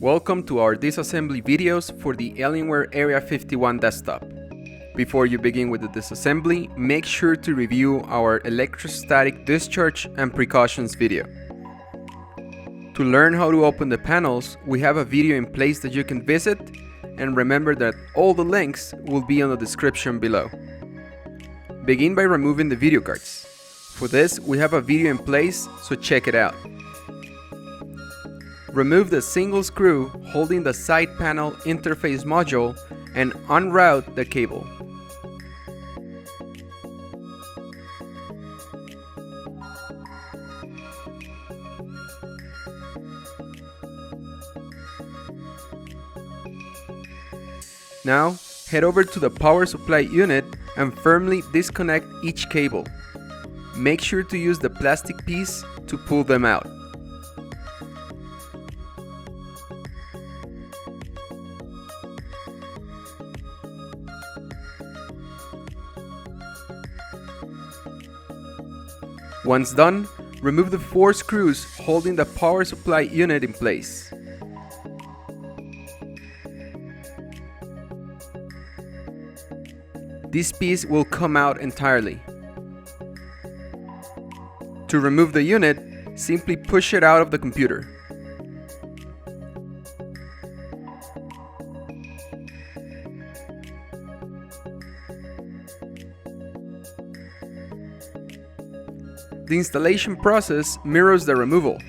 Welcome to our disassembly videos for the Alienware Area-51 desktop. Before you begin with the disassembly, make sure to review our electrostatic discharge and precautions video. To learn how to open the panels, we have a video in place that you can visit, and remember that all the links will be on the description below. Begin by removing the video cards. For this, we have a video in place, so check it out. Remove the single screw holding the side panel interface module and unroute the cable. Now, head over to the power supply unit and firmly disconnect each cable. Make sure to use the plastic piece to pull them out. Once done, remove the 4 screws holding the power supply unit in place. This piece will come out entirely. To remove the unit, simply push it out of the computer. The installation process mirrors the removal.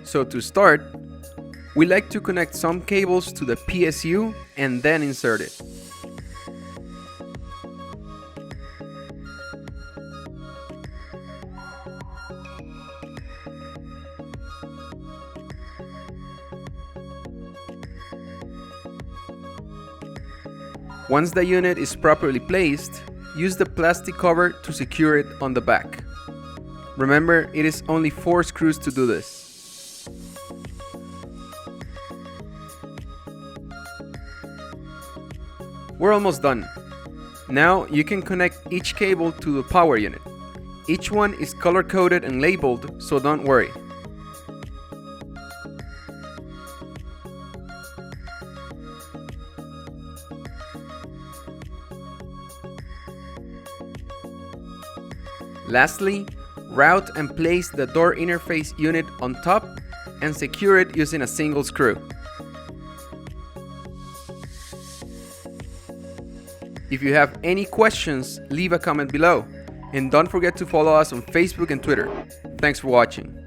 So to start, we like to connect some cables to the PSU and then insert it. Once the unit is properly placed, use the plastic cover to secure it on the back. Remember, it is only 4 screws to do this. We're almost done. Now you can connect each cable to the power unit. Each one is color-coded and labeled, so don't worry. Lastly, route and place the door interface unit on top and secure it using a single screw. If you have any questions, leave a comment below, and don't forget to follow us on Facebook and Twitter. Thanks for watching.